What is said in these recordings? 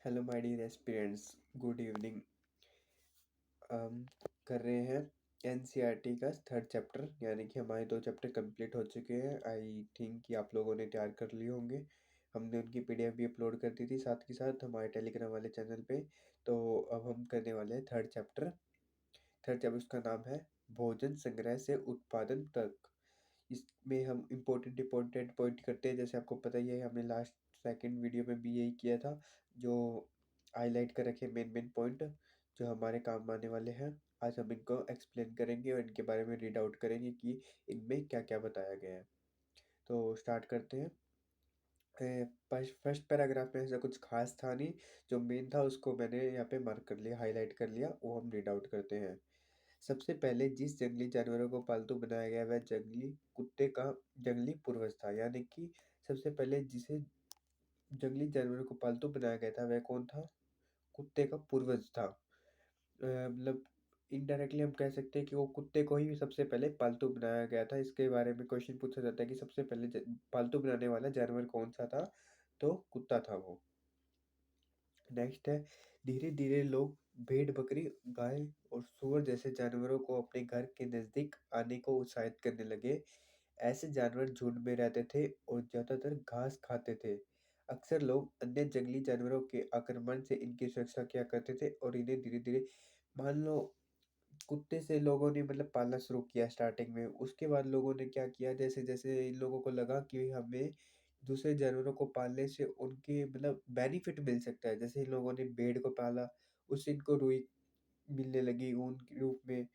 Hello my dear aspirants, good evening. हम कर रहे हैं एनसीईआरटी का थर्ड चैप्टर, यानी कि हमारे 2 चैप्टर कंप्लीट हो चुके हैं। आई थिंक कि आप लोगों ने तैयार कर लिए होंगे। हमने उनकी पीडीएफ भी अपलोड कर दी थी साथ के साथ हमारे टेलीग्राम वाले चैनल पे। तो अब हम करने वाले हैं थर्ड चैप्टर उसका नाम है भोजन संग्रह से उत्पादन तक। इसमें हम इम्पोर्टेंट इम्पोर्टेंट पॉइंट करते हैं, जैसे आपको पता ही है हमने लास्ट सेकंड वीडियो में भी यही किया था, जो हाईलाइट कर रखे मेन मेन पॉइंट जो हमारे काम आने वाले हैं। आज हम इनको एक्सप्लेन करेंगे और इनके बारे में रीड आउट करेंगे कि इनमें क्या क्या बताया गया है। तो स्टार्ट करते हैं। फर्स्ट पैराग्राफ में ऐसा कुछ खास था नहीं। जो मेन था उसको मैंने यहाँ पे मार्क कर लिया, हाईलाइट कर लिया, वो हम रीड आउट करते हैं। सबसे पहले जिस जंगली जानवरों को पालतू बनाया गया वह जंगली कुत्ते का जंगली पूर्वज था, यानी कि सबसे पहले जिसे जंगली जानवरों को पालतू बनाया गया था वह कौन था? कुत्ते का पूर्वज था। मतलब इनडायरेक्टली हम कह सकते हैं कि वो कुत्ते को ही सबसे पहले पालतू बनाया गया था। इसके बारे में क्वेश्चन पूछा जाता है कि सबसे पहले पालतू बनाने वाला जानवर कौन सा था, तो कुत्ता था वो। नेक्स्ट है, धीरे धीरे लोग भेड़ बकरी गाय और सूअर जैसे जानवरों को अपने घर के नजदीक आने को उत्साहित करने लगे। ऐसे जानवर झुंड में रहते थे और ज्यादातर घास खाते थे। अक्सर लोग अन्य जंगली जानवरों के आक्रमण से इनकी सुरक्षा किया करते थे और इन्हें धीरे धीरे, मान लो कुत्ते से लोगों ने मतलब पालना शुरू किया स्टार्टिंग में। उसके बाद लोगों ने क्या किया, जैसे जैसे इन लोगों को लगा कि हमें दूसरे जानवरों को पालने से उनके मतलब बेनिफिट मिल सकता है। जैसे इन लोगों ने भेड़ को पाला, उससे इनको रुई मिलने लगी ऊन के रूप में,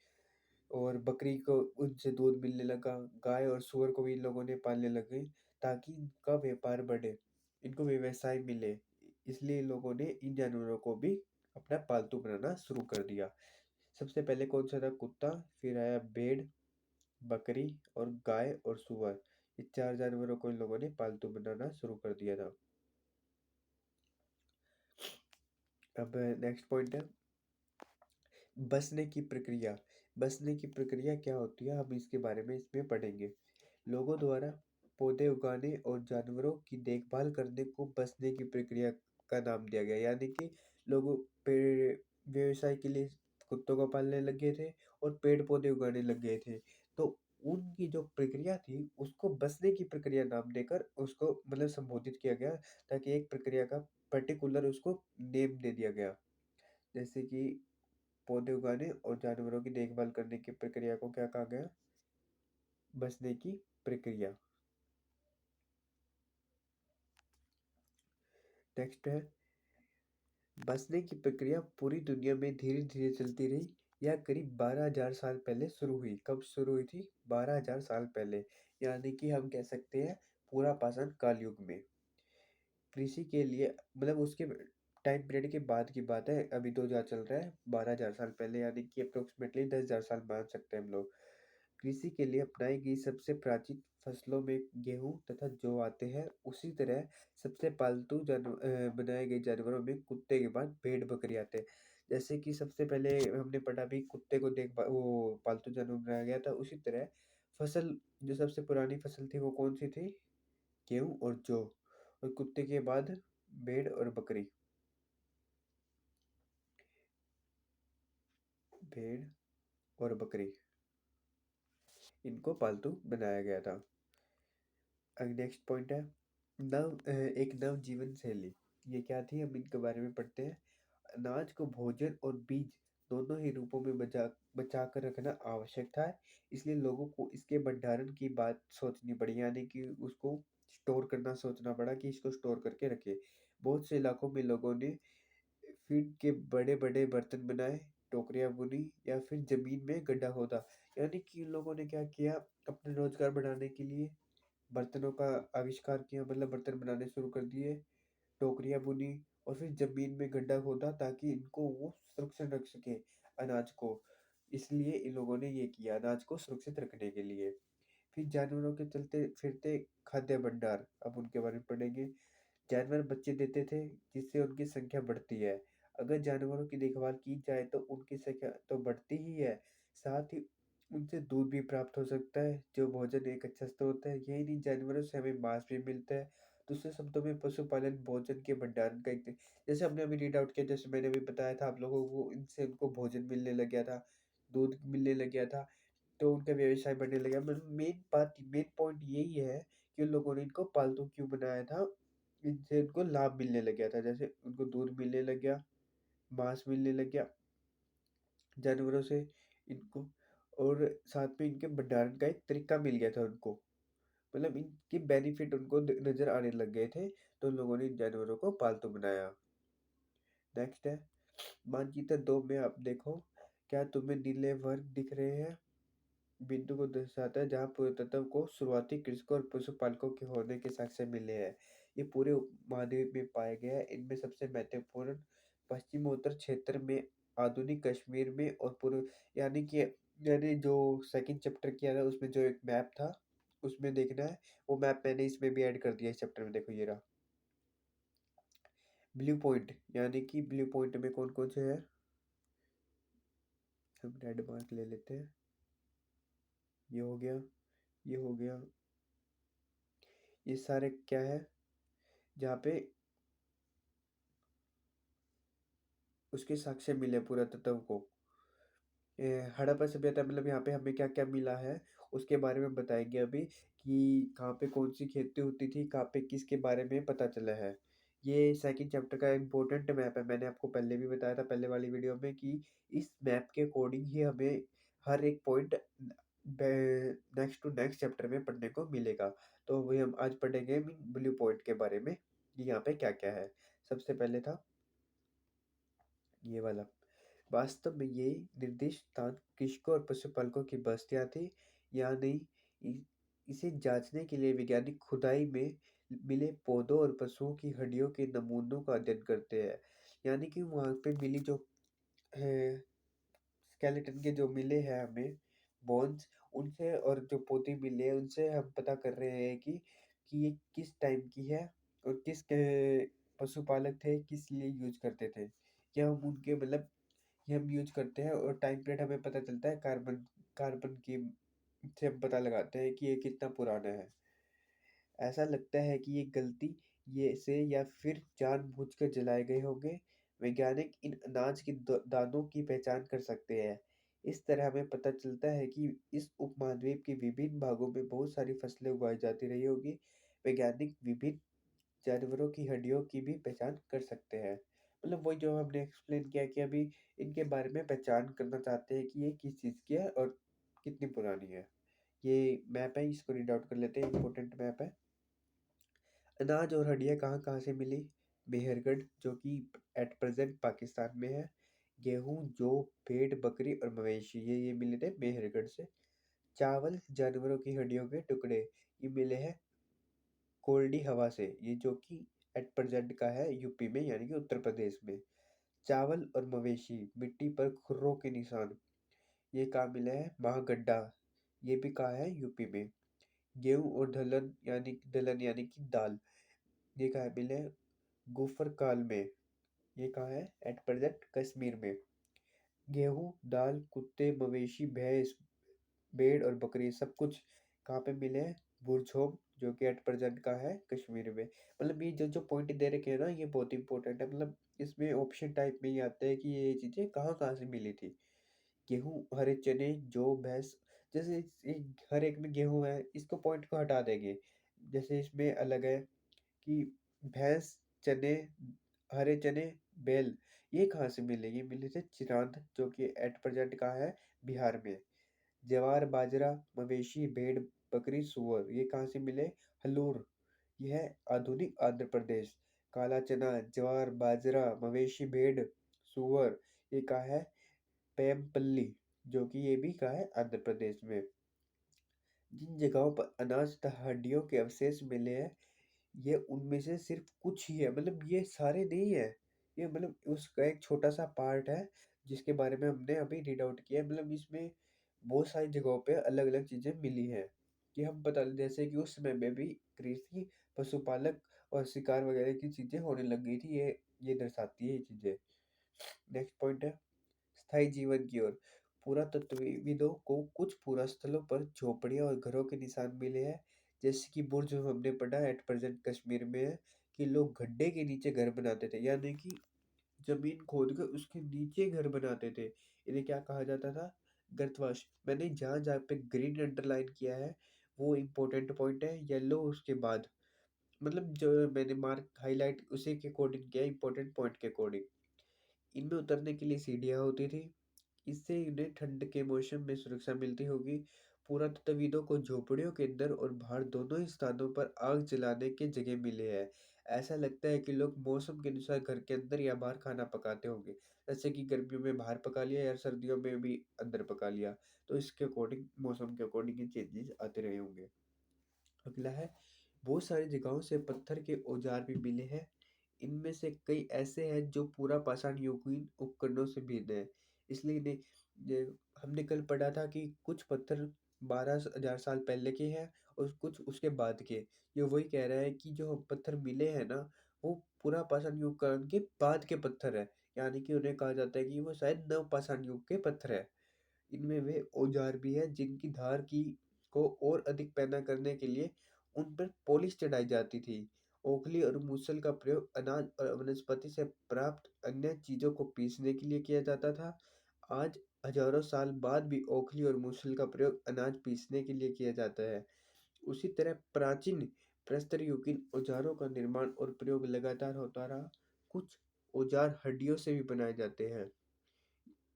और बकरी को उनसे दूध मिलने लगा। गाय और सूअर को भी इन लोगों ने पालने लगे ताकि इनका व्यापार बढ़े, इनको व्यवसाय मिले। इसलिए इन लोगों ने इन जानवरों को भी अपना पालतू बनाना शुरू कर दिया। सबसे पहले कौन सा था? कुत्ता, फिर आया भेड़, बकरी और गाय और सूअर। ये 4 जानवरों को इन लोगों ने पालतू बनाना शुरू कर दिया था। अब नेक्स्ट पॉइंट है बसने की प्रक्रिया। बसने की प्रक्रिया क्या होती है, हम इसके बारे में इसमें पढ़ेंगे। लोगों द्वारा पौधे उगाने और जानवरों की देखभाल करने को बसने की प्रक्रिया का नाम दिया गया, यानी कि लोग पेड़ व्यवसाय के लिए कुत्तों को पालने लगे थे और पेड़ पौधे उगाने लग गए थे। तो उनकी जो प्रक्रिया थी उसको बसने की प्रक्रिया नाम देकर उसको मतलब संबोधित किया गया, ताकि एक प्रक्रिया का पर्टिकुलर उसको नेम दे दिया गया। जैसे कि पौधे उगाने और जानवरों की देखभाल करने की प्रक्रिया को क्या कहा गया? बसने की प्रक्रिया। नेक्स्ट है, बसने की प्रक्रिया पूरी दुनिया में धीरे धीरे चलती रही। यह करीब 12,000 साल पहले शुरू हुई। कब शुरू हुई थी? 12,000 साल पहले, यानी कि हम कह सकते हैं पूरा पाषाण काल युग में। कृषि के लिए मतलब उसके टाइम पीरियड के बाद की बात है, अभी 2000 चल रहा है, 12,000 साल पहले यानी कि अप्रोक्सीमेटली 10,000 साल मान सकते हैं हम लोग। कृषि के लिए अपनाई गई सबसे प्राचीन फसलों में गेहूं तथा जौ आते हैं। उसी तरह सबसे पालतू बनाए गए जानवरों में कुत्ते के बाद भेड़ बकरी आते हैं। जैसे कि सबसे पहले हमने पढ़ा भी कुत्ते को देख वो पालतू जानवर बनाया गया था, उसी तरह फसल जो सबसे पुरानी फसल थी वो कौन सी थी? गेहूं और जौ। और कुत्ते के बाद भेड़ और बकरी, भेड़ और बकरी, इनको पालतू बनाया गया था। नेक्स्ट पॉइंट है एक नव जीवन शैली। ये क्या थी, हम इनके बारे में पढ़ते हैं। अनाज को भोजन और बीज दोनों ही रूपों में बचा कर रखना आवश्यक था। इसलिए लोगों को इसके भंडारण की बात सोचनी पड़ी, यानी कि उसको स्टोर करना सोचना पड़ा कि इसको स्टोर करके रखे। बहुत से इलाकों में लोगों ने फीड के बड़े बड़े बर्तन बनाए, टोकरियां बुनी या फिर जमीन में गड्ढा खोदा। यानी कि इन लोगों ने क्या किया, अपने रोजगार बढ़ाने के लिए बर्तनों का आविष्कार किया, मतलब बर्तन बनाने शुरू कर दिए, टोकरियां बुनी और फिर जमीन में गड्ढा खोदा ताकि इनको वो सुरक्षित रख सके अनाज को। इसलिए इन लोगों ने ये किया अनाज को सुरक्षित रखने के लिए। फिर जानवरों के चलते फिरते खाद्य भंडार, अब उनके बारे में पढ़ेंगे। जानवर बच्चे देते थे जिससे उनकी संख्या बढ़ती है। अगर जानवरों की देखभाल की जाए तो उनकी संख्या तो बढ़ती ही है, साथ ही उनसे दूध भी प्राप्त हो सकता है जो भोजन एक अच्छा स्रोत है। यही नहीं, जानवरों से हमें मांस भी मिलता है, दूसरे शब्दों में पशुपालन भोजन के भंडारण का एक, जैसे हमने अभी रीड आउट किया, जैसे मैंने अभी बताया था आप लोगों को, इनसे उनको भोजन मिलने लग गया था, दूध मिलने लग गया था, तो उनका व्यवसाय बढ़ने लगा। मतलब मेन पॉइंट यही है कि उन लोगों ने इनको पालतू क्यों बनाया था, इनसे उनको लाभ मिलने लग गया था। जैसे उनको दूध मिलने लग गया, मांस मिलने लग गया जानवरों से इनको, और साथ में इनके भंडारण का एक तरीका मिल गया था उनको। मतलब इनके बेनिफिट उनको नज़र आने लग गए थे, तो उन लोगों ने इन जानवरों को पालतू बनाया। नेक्स्ट है मानचित्र 2 में आप देखो, क्या तुम्हें नीले वर्ग दिख रहे हैं? बिंदु को दर्शाता है जहाँ पुरातत्व को शुरुआती कृषकों और पशुपालकों के होने के साक्ष्य मिले हैं। ये पूरे उपमहाद्वीप में पाए गए हैं। इनमें सबसे महत्वपूर्ण पश्चिमोत्तर क्षेत्र में, आधुनिक कश्मीर में और पूर्व, यानी कि मैंने जो सेकंड चैप्टर किया था उसमें जो एक मैप था उसमें देखना है, वो मैप मैंने इसमें भी ऐड कर दिया इस चैप्टर में। देखो ये रहा ब्लू पॉइंट, यानी कि ब्लू पॉइंट में कौन कौन से है, हम रेड मार्क ले लेते हैं। ये हो गया, ये हो गया, ये सारे क्या है जहाँ पे उसके साक्ष्य मिले पुरातत्व को। हड़प्पा सभ्यता, मतलब यहाँ पे हमें क्या क्या मिला है उसके बारे में बताएंगे अभी, कि कहाँ पे कौन सी खेती होती थी, कहाँ पे किसके बारे में पता चला है। ये सेकंड चैप्टर का इम्पोर्टेंट मैप है, मैंने आपको पहले भी बताया था पहले वाली वीडियो में, कि इस मैप के अकॉर्डिंग ही हमें हर एक point next to next chapter में पढ़ने को मिलेगा। तो वही हम आज पढ़ेंगे ब्लू पॉइंट के बारे में, कि यहाँ पे क्या क्या है। सबसे पहले था ये वाला, वास्तव में ये निर्दिष्ट स्थान कृषकों और पशुपालकों की बस्तियां थी या नहीं, इ- इसे जांचने के लिए वैज्ञानिक खुदाई में मिले पौधों और पशुओं की हड्डियों के नमूनों का अध्ययन करते हैं। यानी कि वहाँ पे मिली जो स्केलेटन के जो मिले हैं हमें बोन्स, उनसे, और जो पोती मिले हैं उनसे हम पता कर रहे हैं कि ये किस टाइम की है और किस पशुपालक थे, किस लिए यूज करते थे। ये हम उनके मतलब ये हम यूज करते हैं, और टाइम पीरियड हमें पता चलता है कार्बन कार्बन की से हम पता लगाते हैं कि ये कितना पुराना है। ऐसा लगता है कि ये गलती ये से या फिर जानबूझकर जलाए गए होंगे। वैज्ञानिक इन अनाज के दानों की पहचान कर सकते हैं। इस तरह हमें पता चलता है कि इस उपमहाद्वीप के विभिन्न भागों में बहुत सारी फसलें उगाई जाती रही होगी। वैज्ञानिक विभिन्न जानवरों की हड्डियों की भी पहचान कर सकते हैं। मतलब वही जो हमने एक्सप्लेन किया कि अभी इनके बारे में पहचान करना चाहते हैं कि ये किस चीज़ की है और कितनी पुरानी है। ये मैप है, इसको रीड आउट कर लेते हैं, इंपॉर्टेंट मैप है। अनाज और हड्डियाँ कहाँ-कहाँ से मिली? मेहरगढ़, जो कि एट प्रेज़ेंट पाकिस्तान में है। गेहूँ, जौ, भेड़, बकरी और मवेशी, ये मिले थे मेहरगढ़ से। चावल, जानवरों की हड्डियों के टुकड़े, ये मिले हैं कोल्डी हवा से, ये जो कि एट प्रेज़ेंट का है यूपी में, यानी कि उत्तर प्रदेश में। चावल और मवेशी, मिट्टी पर खुरों के निशान, ये कहाँ मिले हैं? महागड्डा, ये भी कहाँ है? यूपी में। गेहूँ और दलहन यानी कि दाल, ये कहाँ मिले हैं? गुफर काल में, ये कहाँ है? एट प्रेजेंट कश्मीर में। गेहूँ, दाल, कुत्ते, मवेशी, भैंस, भेड़ और बकरी, सब कुछ कहाँ पे मिले हैं? बुरछोम, जो कि एट प्रेजेंट का है कश्मीर में। मतलब ये जो जो पॉइंट दे रखे हैं ना, ये बहुत इंपॉर्टेंट है। मतलब इसमें ऑप्शन टाइप में ही आता है कि ये चीज़ें कहाँ कहाँ से मिली थी। गेहूँ, हरे चने, जौ, भैंस, जैसे हर एक में गेहूँ है, इसको पॉइंट को हटा देंगे। जैसे इसमें अलग है कि भैंस, चने, हरे चने, बेल, ये कहाँ से मिले? ये मिले थे चिरांद, जो कि एट प्रेजेंट कहाँ है? बिहार में। ज्वार, बाजरा, मवेशी, भेड़, बकरी, सूअर, ये कहाँ से मिले? हल्लूर, ये है आधुनिक आंध्र प्रदेश। काला चना, ज्वार, बाजरा, मवेशी, भेड़, सूअर, ये कहाँ है? पेमपल्ली, जो कि ये भी कहाँ है? आंध्र प्रदेश में। जिन जगहों पर अनाज तथा हड्डियों के अवशेष मिले हैं, ये उनमें से सिर्फ कुछ ही है। मतलब ये सारे नहीं है, ये मतलब उसका एक छोटा सा पार्ट है जिसके बारे में हमने अभी रीड आउट किया है। मतलब इसमें बहुत सारी जगहों पे अलग अलग चीजें मिली हैं, कि हम बता दें जैसे कि उस समय में भी कृषि, पशुपालक और शिकार वगैरह की चीजें होने लग गई थी। ये दर्शाती है ये चीजें। नेक्स्ट पॉइंट है स्थायी जीवन की ओर। पुरातत्वविदों को कुछ पुरा स्थलों पर झोपड़ियां और घरों के निशान मिले हैं जैसे कि बुर्ज हमने पढ़ा एट प्रेज़ेंट कश्मीर में है कि लोग गड्ढे के नीचे घर बनाते थे, यानी कि ज़मीन खोद कर उसके नीचे घर बनाते थे। इन्हें क्या कहा जाता था? गर्तवाश। मैंने जहाँ-जहाँ पे ग्रीन अंडरलाइन किया है, वो इम्पोर्टेंट पॉइंट है, येलो उसके बाद। मतलब जो मैंने मार्क हाइलाइट उसी के अकॉर्डिंग किया है, इम्पोर्टेंट पॉइंट के अकॉर्डिंग। इनमें उतरने के लिए सीढ़ियाँ होती थी। इससे इन्हें ठंड के मौसम में सुरक्षा मिलती होगी। पुरातत्वविदों को झोपड़ियों के अंदर और बाहर दोनों ही स्थानों पर आग जलाने के जगह मिले हैं। ऐसा लगता है कि लोग मौसम के अनुसार घर के अंदर या बाहर खाना पकाते होंगे। जैसे कि गर्मियों में बाहर पका लिया या सर्दियों में भी अंदर पका लिया। तो इसके अकॉर्डिंग मौसम के अकॉर्डिंग ये चेंजेस आते रहे होंगे। अगला है, बहुत सारी जगहों से पत्थर के औजार भी मिले हैं। इनमें से कई ऐसे हैं जो पूरा पाषाण युगीन उपकरणों से भिन्न है। इसलिए इन्हें ये हमने कल पढ़ा था कि कुछ पत्थर 12,000 साल पहले के हैं और कुछ उसके बाद के। ये वही कह रहा है कि जो पत्थर मिले हैं ना, वो पूरा पाषाण युग काल के बाद के पत्थर हैं। यानी कि उन्हें कहा जाता है कि वो शायद नवपाषाण युग के पत्थर हैं। इनमें वे औजार भी हैं जिनकी धार की को और अधिक पैना करने के लिए उन पर पॉलिश चढ़ाई जाती थी। ओखली और मूसल का प्रयोग अनाज और वनस्पति से प्राप्त अन्य चीजों को पीसने के लिए किया जाता था। आज हजारों साल बाद भी ओखली और मूसल का प्रयोग अनाज पीसने के लिए किया जाता है। उसी तरह प्राचीन प्रस्तर युगीन औजारों का निर्माण और प्रयोग लगातार होता रहा। कुछ औजार हड्डियों से भी बनाए जाते हैं।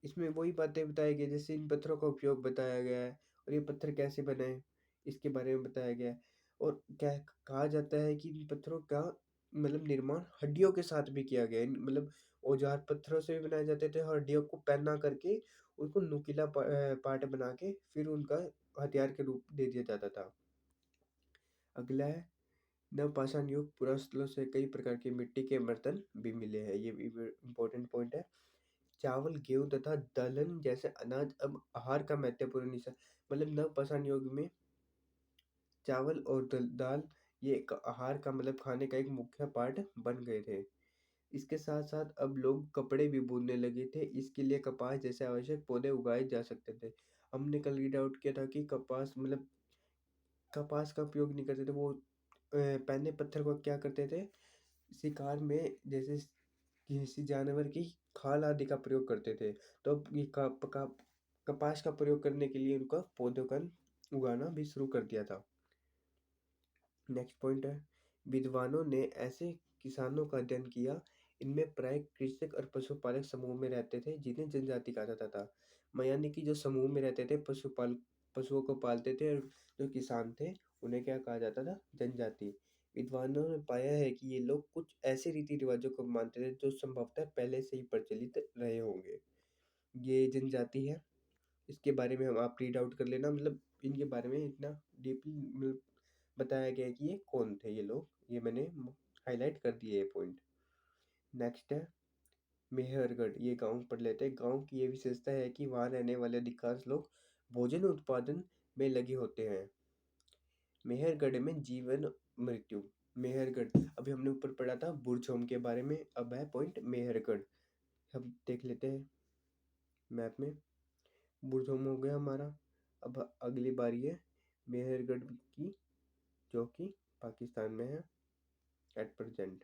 इसमें वही बातें बताई गई जैसे इन पत्थरों का उपयोग बताया गया है और ये पत्थर कैसे बने, इसके बारे में बताया गया है। और क्या कहा जाता है कि इन पत्थरों का मतलब निर्माण हड्डियों के साथ भी किया गया है। मतलब औजार पत्थरों से भी बनाए जाते थे और हड्डियों को पहना करके उनको नुकीला पार्ट बना के फिर उनका हथियार के रूप दे दिया जाता था। अगला है, नवपाषाण युग पुरास्थलों से कई प्रकार के मिट्टी के बर्तन भी मिले हैं। ये भी इम्पोर्टेंट पॉइंट है। चावल, गेहूँ तथा दलहन जैसे अनाज अब आहार का महत्वपूर्ण हिस्सा, मतलब नवपाषाण युग में चावल और दाल ये एक आहार का मतलब खाने का एक मुख्य पार्ट बन गए थे। इसके साथ-साथ अब लोग कपड़े भी बुनने लगे थे। इसके लिए कपास जैसे आवश्यक पौधे उगाए जा सकते थे। हमने कल रीड आउट किया था कि कपास मतलब कपास का उपयोग नहीं करते थे। वो पहले पत्थर को क्या करते थे, शिकार में जैसे किसी जानवर की खाल आदि का प्रयोग करते थे। तो अब ये कपास का प्रयोग करने के लिए उनका पौधों का उगाना भी शुरू कर दिया था। नेक्स्ट पॉइंट है, विद्वानों ने ऐसे किसानों का अध्ययन किया। इनमें प्राय कृषक और पशुपालक समूह में रहते थे जिन्हें जनजाति कहा जाता था। यानी कि जो समूह में रहते थे पशुओं को पालते थे और जो किसान थे उन्हें क्या कहा जाता था, जनजाति। विद्वानों ने पाया है कि ये लोग कुछ ऐसे रीति रिवाजों को मानते थे जो संभवतः पहले से ही प्रचलित रहे होंगे। ये जनजाति है, इसके बारे में हम आप रीड आउट कर लेना। मतलब इनके बारे में इतना डीपली मतलब बताया गया है कि ये कौन थे ये लोग, ये मैंने हाईलाइट कर दिए ये पॉइंट। नेक्स्ट है मेहरगढ़, ये गांव पढ़ लेते हैं। गांव की ये विशेषता है कि वहाँ रहने वाले अधिकांश लोग भोजन उत्पादन में लगे होते हैं। मेहरगढ़ में जीवन मृत्यु। मेहरगढ़ अभी हमने ऊपर पढ़ा था बुरझोम के बारे में, अब है पॉइंट मेहरगढ़। हम देख लेते हैं मैप में। बुरझोम हो गया हमारा। अब अगली बारी है मेहरगढ़ की, जो कि पाकिस्तान में है एट प्रेजेंट।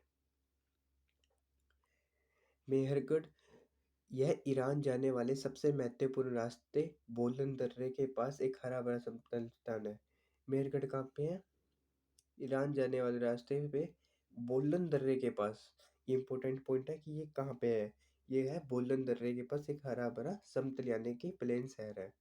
मेहरगढ़ यह ईरान जाने वाले सबसे महत्वपूर्ण रास्ते बोलन दर्रे के पास एक हरा भरा समतल स्थान है। मेहरगढ़ कहाँ पे है? ईरान जाने वाले रास्ते पे बोलन दर्रे के पास। ये इंपॉर्टेंट पॉइंट है कि ये कहाँ पे है। ये है बोलन दर्रे के पास एक हरा भरा समतल यानी कि प्लेन शहर है।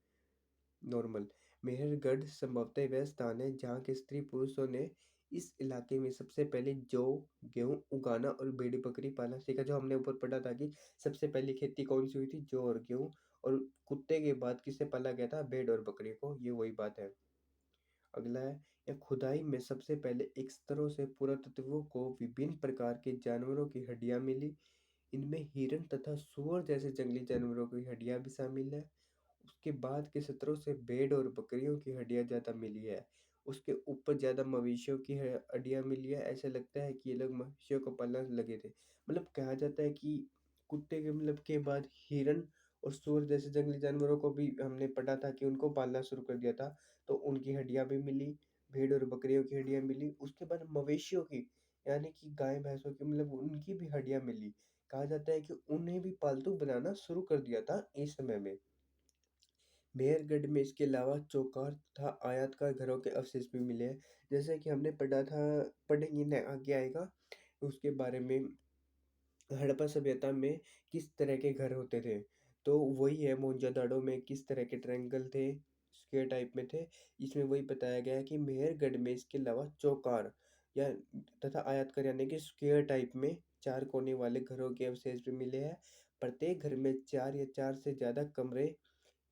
नॉर्मल मेहरगढ़ संभवतः वह स्थान है जहाँ के स्त्री पुरुषों ने इस इलाके में सबसे पहले जौ, गेहूं उगाना और भेड़ी बकरी पालना सीखा। जो हमने ऊपर पढ़ा था कि सबसे पहली खेती कौन सी हुई थी, जौ और गेहूं। और कुत्ते के बाद किसे पाला गया था, भेड़ और बकरी को। ये वही बात है। अगला है, या खुदाई में सबसे पहले एक स्तरों से पुरातत्वों को विभिन्न प्रकार के जानवरों की हड्डियां मिली। इनमें हिरण तथा सूअर जैसे जंगली जानवरों की हड्डियां भी शामिल है। उसके बाद के सत्रों से भेड़ और बकरियों की हड्डियां ज़्यादा मिली है। उसके ऊपर ज़्यादा मवेशियों की हड्डियां मिली है। ऐसा लगता है कि ये लोग मवेशियों को पालने लगे थे। मतलब कहा जाता है कि कुत्ते के मतलब के बाद हिरन और सूअर जैसे जंगली जानवरों को भी हमने पढ़ा था कि उनको पालना शुरू कर दिया था। तो उनकी हड्डियां भी मिली। भेड़ और बकरियों की हड्डियाँ मिली, उसके बाद मवेशियों की, यानी कि गाय-भैंसों की मतलब उनकी भी हड्डियाँ मिली। कहा जाता है कि उन्हें भी पालतू बनाना शुरू कर दिया था इस समय में। मेहरगढ़ में इसके अलावा चौकार तथा आयताकार घरों के अवशेष भी मिले हैं। जैसे कि हमने पढ़ा था, पढ़ेंगे न आगे आएगा, उसके बारे में हड़प्पा सभ्यता में किस तरह के घर होते थे। तो वही है, मोहनजोदड़ो में किस तरह के ट्रायंगल थे, स्क्वायर टाइप में थे। इसमें वही बताया गया है कि मेहरगढ़ में इसके अलावा चौकार या तथा आयताकार यानी कि स्क्वायर टाइप में 4 कोने वाले घरों के अवशेष भी मिले हैं। प्रत्येक घर में 4 या 4 से ज़्यादा कमरे,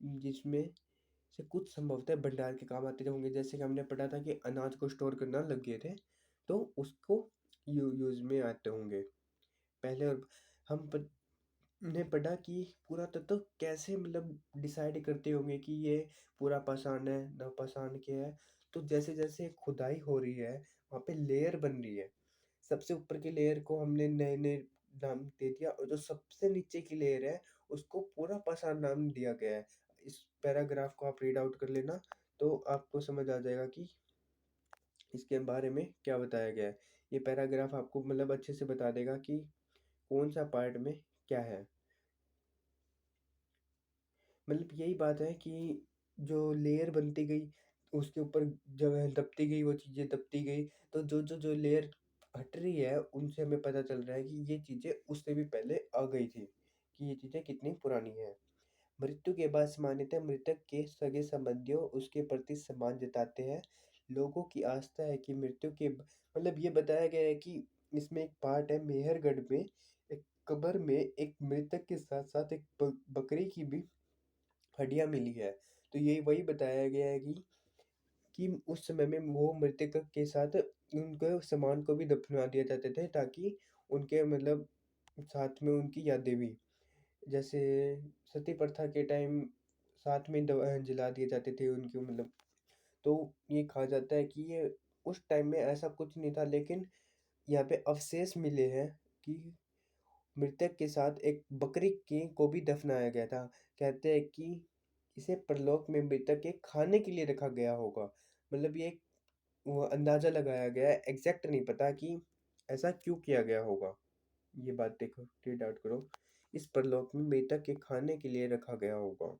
जिसमें से कुछ संभवतः भंडार के काम आते होंगे। जैसे कि हमने पढ़ा था कि अनाज को स्टोर करना लग गए थे, तो उसको यूज़ में आते होंगे। पहले और हम प ने पढ़ा कि पुरातत्व कैसे मतलब डिसाइड करते होंगे कि ये पूरा पाषाण है, नवपाषाण क्या है। तो जैसे-जैसे खुदाई हो रही है, वहाँ पे लेयर बन रही है। सबसे ऊपर की लेयर को हमने नए-नए नाम दे दिया और जो सबसे नीचे की लेयर है, उसको पूरा पाषाण नाम दिया गया है। इस पैराग्राफ को आप रीड आउट कर लेना, तो आपको समझ आ जाएगा कि इसके बारे में क्या बताया गया है। ये पैराग्राफ आपको मतलब अच्छे से बता देगा कि कौन-सा पार्ट में क्या है। मतलब यही बात है कि जो लेयर बनती गई, उसके ऊपर जब दबती गई वो चीज़ें दबती गई, तो जो लेयर हट रही है, उनसे हमें पता चल रहा है कि ये चीज़ें उससे भी पहले आ गई थी, कि ये चीज़ें कितनी पुरानी हैं। मृत्यु के बाद सामान्यतः मृतक के सगे-संबंधियों उसके प्रति सम्मान जताते हैं। लोगों की आस्था है कि मृत्यु के मतलब ये बताया गया है कि इसमें एक पार्ट है मेहरगढ़ में, एक कब्र में एक मृतक के साथ-साथ एक ब बकरी की भी हड्डियाँ मिली है। तो ये वही बताया गया है कि उस समय में वो मृतक के साथ उनके सामान को भी दफना दिया जाते थे, ताकि उनके मतलब साथ में उनकी यादें भी, जैसे सती प्रथा के टाइम साथ में जला दिए जाते थे उनके मतलब। तो ये कहा जाता है कि ये उस टाइम में ऐसा कुछ नहीं था, लेकिन यहाँ पे अवशेष मिले हैं कि मृतक के साथ एक बकरी के को भी दफनाया गया था। कहते हैं कि इसे परलोक में मृतक के खाने के लिए रखा गया होगा। मतलब ये एक वो अंदाज़ा लगाया गया है, एग्ज़ैक्ट नहीं पता कि ऐसा क्यों किया गया होगा। ये बात देखो, रीड आउट करो। इस परलोक में मृतक के खाने के लिए रखा गया होगा।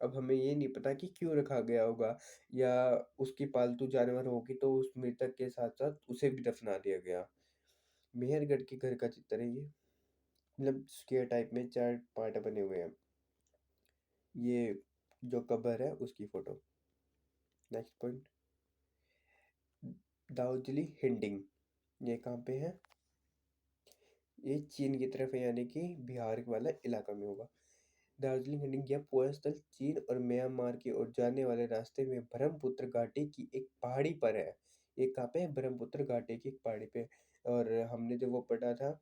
अब हमें ये नहीं पता कि क्यों रखा गया होगा, या उसकी पालतू जानवर होगी तो उस मृतक के साथ-साथ उसे भी दफना दिया गया। मेहरगढ़ के घर का चित्र है ये। मतलब स्क्वायर टाइप में 4 पार्ट बने हुए हैं। ये जो कब्र है उसकी फ़ोटो। नेक्स्ट पॉइंट, दार्जिलिंग हिंडिंग, ये कहाँ पे है? ये चीन की तरफ है, यानी कि बिहार वाला इलाका में होगा। दार्जिलिंग हिंडिंग यह पोया स्थल चीन और म्यांमार की ओर जाने वाले रास्ते में ब्रह्मपुत्र घाटी की एक पहाड़ी पर है। ये कहाँ पे है? ब्रह्मपुत्र घाटी की एक पहाड़ी पे। और हमने जो वो पढ़ा था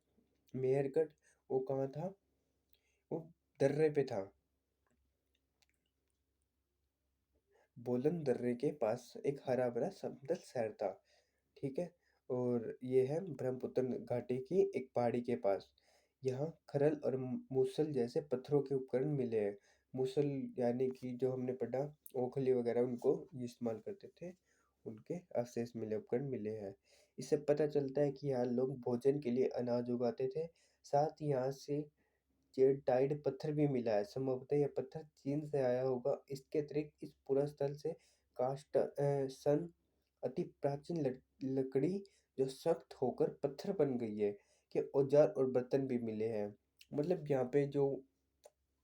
मेहरगढ़, वो कहाँ था? वो दर्रे पे था। बोलन दर्रे के पास एक हरा-भरा समतल शहर था, ठीक है? और ये है ब्रह्मपुत्र घाटी की एक पहाड़ी के पास। यहाँ खरल और मूसल जैसे पत्थरों के उपकरण मिले हैं। मूसल यानी कि जो हमने पढ़ा, ओखली वगैरह उनको ये इस्तेमाल करते थे, उनके अवशेष मिले, उपकरण मिले हैं। इससे पता चलता है कि यहाँ लोग भोजन के लिए अनाज उगाते थे। साथ ही यहाँ से जेटाइट पत्थर भी मिला है, संभवतः यह पत्थर चीन से आया होगा। इसके अतिरिक्त इस पुरा स्थल से सन अति प्राचीन लकड़ी जो सख्त होकर पत्थर बन गई है, के औजार और बर्तन भी मिले हैं। मतलब यहाँ पे जो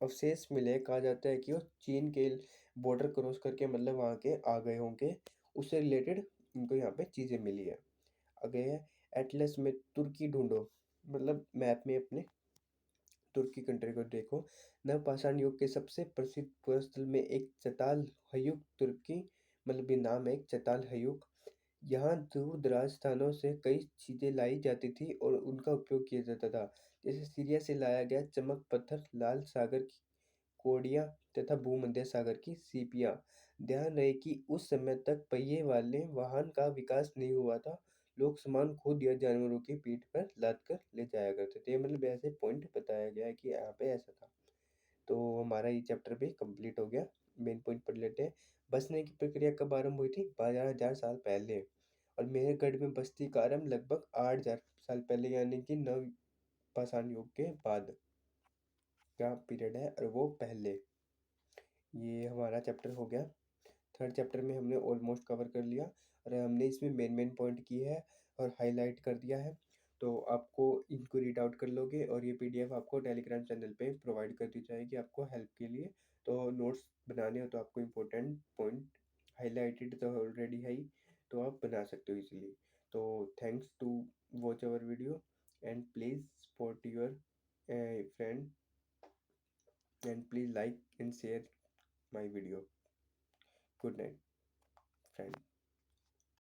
अवशेष मिले हैं, कहा जाता है कि वो चीन के बॉर्डर क्रॉस करके मतलब वहाँ के आ गए होंगे, उससे रिलेटेड उनको यहाँ पे चीज़ें मिली है। आगे है एटलस में तुर्की ढूंढो, मतलब मैप में अपने तुर्की कंट्री को देखो। नवपाषाण युग के सबसे प्रसिद्ध पुरास्थल में एक चताल हयुग तुर्की, मतलब ये नाम है एक चताल हयुग। यहाँ दूर-दराज स्थानों से कई चीज़ें लाई जाती थी और उनका उपयोग किया जाता था। जैसे सीरिया से लाया गया चमक पत्थर, लाल सागर की कोडियाँ तथा भूमध्य सागर की सीपियाँ। ध्यान रहे कि उस समय तक पहिए वाले वाहन का विकास नहीं हुआ था। लोग सामान खुद या जानवरों की पीठ पर लाद कर ले जाया करते थे। मतलब ऐसे पॉइंट बताया गया है कि यहाँ पे ऐसा था। तो हमारा ये चैप्टर भी कंप्लीट हो गया। मेन पॉइंट पढ़ लेते हैं। बसने की प्रक्रिया कब आरंभ हुई थी? 12,000 साल पहले। और मेहरगढ़ में बस्ती का आरंभ लगभग 8,000 साल पहले यानी कि नव पाषाण युग के बाद का पीरियड है और वो पहले। ये हमारा चैप्टर हो गया। थर्ड चैप्टर में हमने ऑलमोस्ट कवर कर लिया और हमने इसमें मेन मेन पॉइंट किए हैं और हाईलाइट कर दिया है। तो आपको इनको रीड आउट कर लोगे और ये पीडीएफ आपको टेलीग्राम चैनल पे प्रोवाइड कर दी जाएगी आपको हेल्प के लिए। तो नोट्स बनाने हो तो आपको इम्पोर्टेंट पॉइंट हाईलाइटेड तो ऑलरेडी है ही, तो आप बना सकते हो इजीली। तो thanks to watch our video and please support your friend and please like and share my video. Good night, friend.